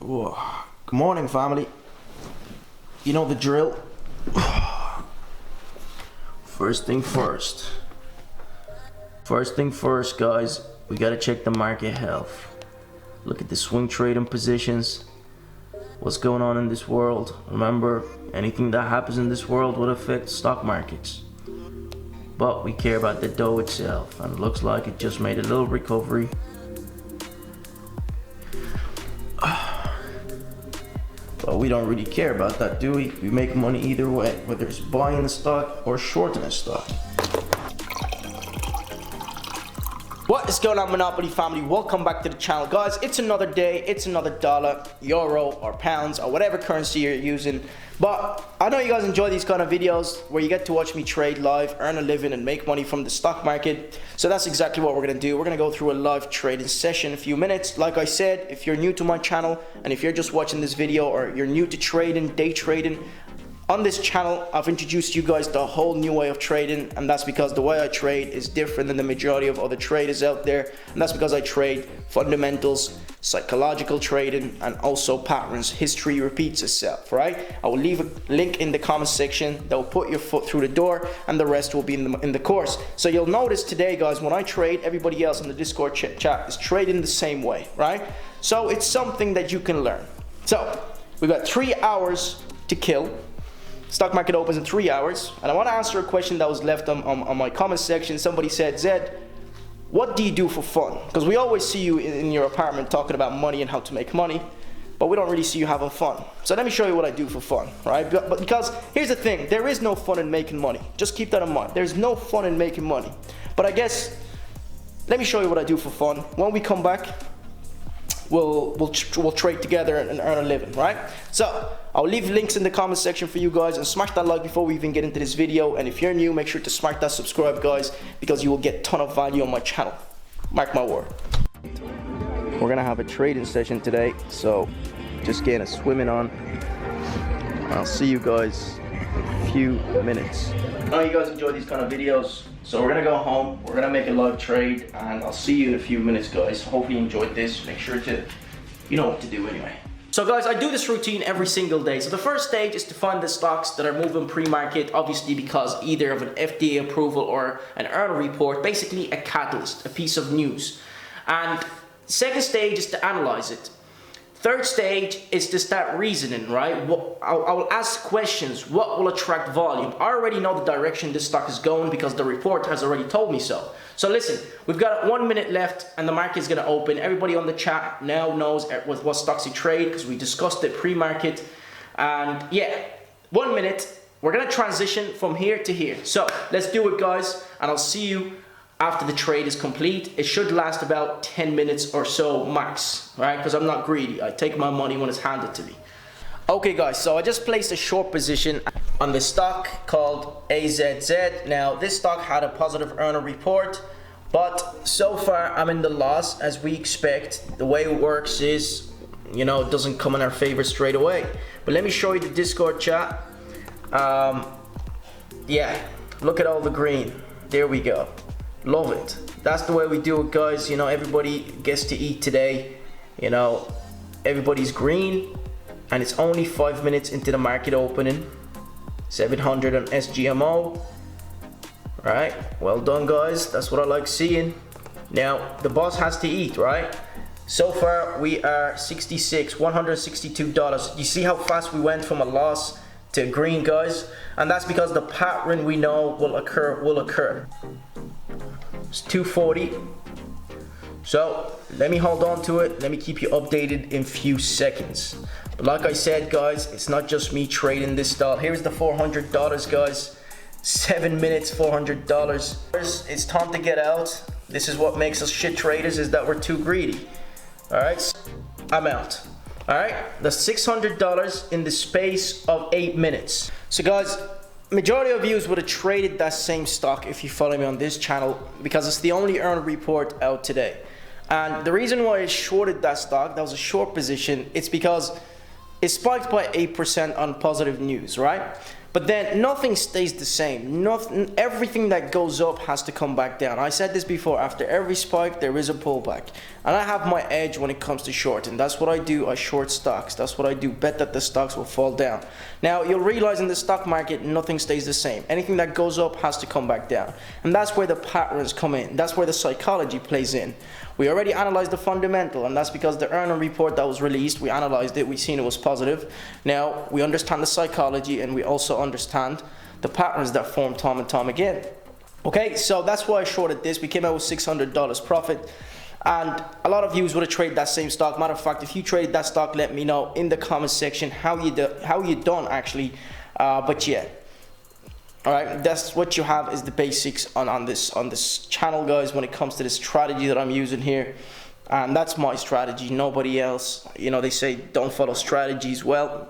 Whoa. Good morning, family. You know the drill. First thing first. First thing first, guys. We gotta check the market health. Look at the swing trading positions. What's going on in this world? Remember, anything that happens in this world will affect stock markets. But we care about the Dow itself, and it looks like it just made a little recovery. But we don't really care about that, do we? We make money either way, whether it's buying the stock or shorting the stock. What is going on, Monopoly family? Welcome back to the channel, guys. It's another day, it's another dollar, euro, or pounds, or whatever currency you're using. But I know you guys enjoy these kind of videos where you get to watch me trade live, earn a living, and make money from the stock market. So that's exactly what we're gonna do. We're gonna go through a live trading session in a few minutes. Like I said, if you're new to my channel, and if you're just watching this video, or you're new to trading, day trading, on this channel, I've introduced you guys to a whole new way of trading, and that's because the way I trade is different than the majority of other traders out there, and that's because I trade fundamentals, psychological trading, and also patterns. History repeats itself, right? I will leave a link in the comment section that will put your foot through the door, and the rest will be in the course. So you'll notice today, guys, when I trade, everybody else in the Discord chat is trading the same way, right? So it's something that you can learn. So we've got 3 hours to kill. Stock market opens in 3 hours, and I want to answer a question that was left on my comment section. Somebody said, Zed, what do you do for fun? Because we always see you in your apartment talking about money and how to make money, but we don't really see you having fun. So let me show you what I do for fun, right? But because here's the thing, there is no fun in making money. Just keep that in mind. There's no fun in making money. But I guess, let me show you what I do for fun. When we come back, we'll trade together and earn a living, right? So I'll leave links in the comment section for you guys, and smash that like before we even get into this video. And if you're new, make sure to smash that subscribe, guys, because you will get a ton of value on my channel. Mark my word. We're gonna have a trading session today, so just getting a swimming on. I'll see you guys in a few minutes. I know you guys enjoy these kind of videos, so we're gonna go home, we're gonna make a live trade, and I'll see you in a few minutes, guys. Hopefully you enjoyed this. Make sure to, you know what to do anyway. So guys, I do this routine every single day. So the first stage is to find the stocks that are moving pre-market, obviously because either of an FDA approval or an earnings report, basically a catalyst, a piece of news. And second stage is to analyze it. Third stage is to start reasoning, right? I will ask questions. What will attract volume? I already know the direction this stock is going because the report has already told me so. So listen, we've got 1 minute left and the market is going to open. Everybody on the chat now knows what stocks you trade because we discussed it pre-market. And yeah, 1 minute. We're going to transition from here to here. So let's do it, guys. And I'll see you after the trade is complete. It should last about 10 minutes or so max, right? Because I'm not greedy. I take my money when it's handed to me. Okay guys, so I just placed a short position on the stock called AZZ. Now this stock had a positive earner report, but so far I'm in the loss as we expect. The way it works is, you know, it doesn't come in our favor straight away. But let me show you the Discord chat. Yeah, look at all the green. There we go. Love it. That's the way we do it, guys. You know, everybody gets to eat today. You know, everybody's green, and it's only 5 minutes into the market opening. 700 on SGMO. Right, well done, guys. That's what I like seeing. Now the boss has to eat, right? So far we are $162. You see how fast we went from a loss to green, guys? And that's because the pattern we know will occur. It's 240. So let me hold on to it. Let me keep you updated in a few seconds. But like I said, guys, it's not just me trading this style. Here's the $400, guys. 7 minutes, $400. It's time to get out. This is what makes us shit traders, is that we're too greedy. All right, so I'm out. All right, that's $600 in the space of 8 minutes. So guys, majority of you would have traded that same stock if you follow me on this channel, because it's the only earnings report out today. And the reason why I shorted that stock, that was a short position, it's because it spiked by 8% on positive news, right? But then nothing stays the same. Nothing, everything that goes up has to come back down. I said this before, after every spike there is a pullback. And I have my edge when it comes to shorting. That's what I do, I short stocks. That's what I do, bet that the stocks will fall down. Now you'll realize in the stock market nothing stays the same. Anything that goes up has to come back down. And that's where the patterns come in. That's where the psychology plays in. We already analyzed the fundamental, and that's because the earning report that was released, we analyzed it, we seen it was positive. Now we understand the psychology, and we also understand the patterns that form time and time again. Okay, so that's why I shorted this. We came out with $600 profit, and a lot of you would have traded that same stock. Matter of fact, if you traded that stock, let me know in the comment section how you done actually. But yeah. Alright, that's what you have is the basics on this channel, guys, when it comes to this strategy that I'm using here. And that's my strategy, nobody else. You know, they say don't follow strategies. Well,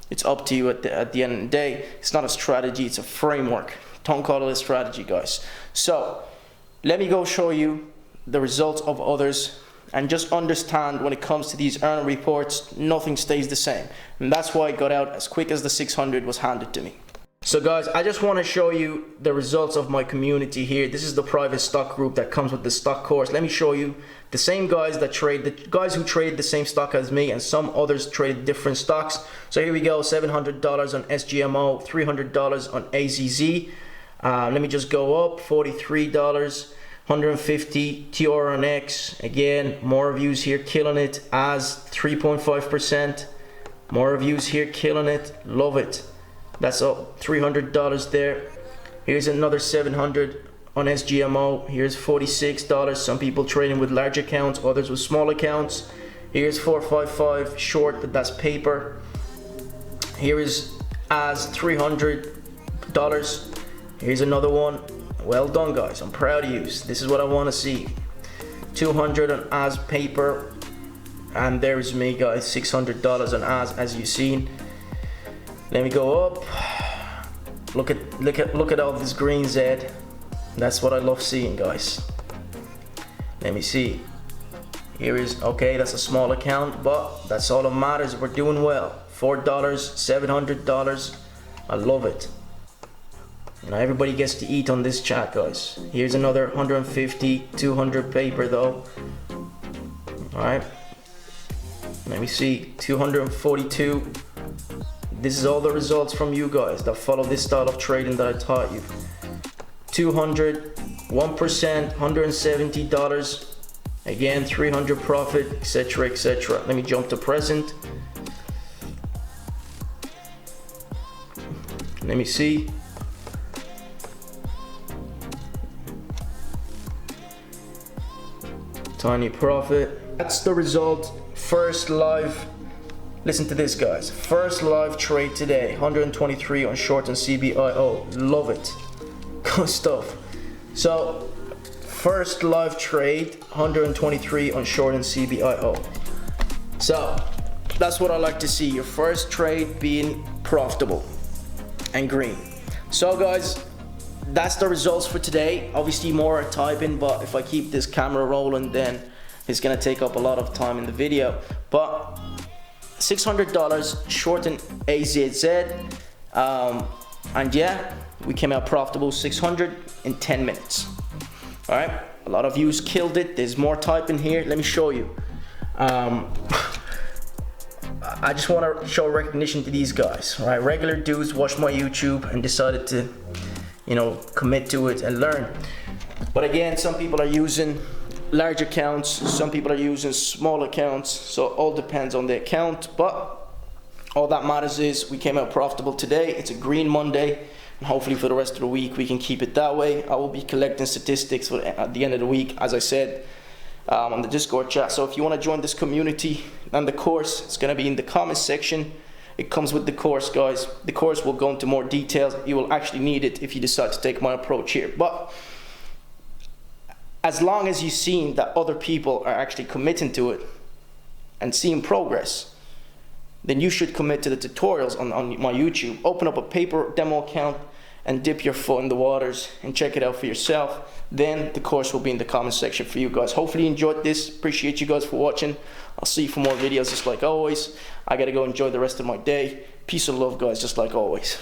it's up to you at the end of the day. It's not a strategy, it's a framework. Don't call it a strategy, guys. So let me go show you the results of others, and just understand when it comes to these earning reports, nothing stays the same. And that's why I got out as quick as the 600 was handed to me. So guys, I just want to show you the results of my community here. This is the private stock group that comes with the stock course. Let me show you the same guys that trade, the guys who trade the same stock as me, and some others trade different stocks. So here we go, $700 on SGMO, $300 on AZZ. Let me just go up, $43, 150 TRNX. Again, more reviews here, killing it. As 3.5%, more reviews here, killing it. Love it. That's up $300 there. Here's another 700 on SGMO. Here's $46. Some people trading with large accounts, others with small accounts. Here's 455 short, but that's paper. Here is as $300. Here's another one. Well done, guys. I'm proud of you. This is what I want to see. 200 on as paper, and there's me, guys. $600 on as you've seen. Let me go up. Look at all this green Z. That's what I love seeing, guys. Let me see. Here is, okay, that's a small account, but that's all that matters. We're doing well. $4, $700. I love it. You know, everybody gets to eat on this chat, guys. Here's another 150, 200 paper though. All right. Let me see, 242. This is all the results from you guys that follow this style of trading that I taught you. 200, 1%, $170. Again, 300 profit, etc., etc. Let me jump to present. Let me see. Tiny profit. That's the result. First live. Listen to this, guys. First live trade today. 123 on short and CBIO. Love it. Good stuff. So, first live trade, 123 on short and CBIO. So, that's what I like to see. Your first trade being profitable and green. So, guys, that's the results for today. Obviously, more are typing, but if I keep this camera rolling, then it's gonna take up a lot of time in the video. But $600 short in AZZ, and yeah, we came out profitable. 600 in 10 minutes. All right, a lot of views killed it. There's more typing here. Let me show you. I just want to show recognition to these guys. All right, regular dudes watch my YouTube and decided to, you know, commit to it and learn. But again, some people are using large accounts, some people are using small accounts, so it all depends on the account. But all that matters is we came out profitable today. It's a green Monday, and hopefully for the rest of the week we can keep it that way. I will be collecting statistics at the end of the week, as I said, on the Discord chat. So if you want to join this community and the course, it's going to be in the comments section. It comes with the course, guys. The course will go into more details. You will actually need it if you decide to take my approach here. But as long as you've seen that other people are actually committing to it and seeing progress, then you should commit to the tutorials on my YouTube. Open up a paper demo account and dip your foot in the waters and check it out for yourself. Then the course will be in the comment section for you guys. Hopefully you enjoyed this. Appreciate you guys for watching. I'll see you for more videos just like always. I gotta go enjoy the rest of my day. Peace and love, guys, just like always.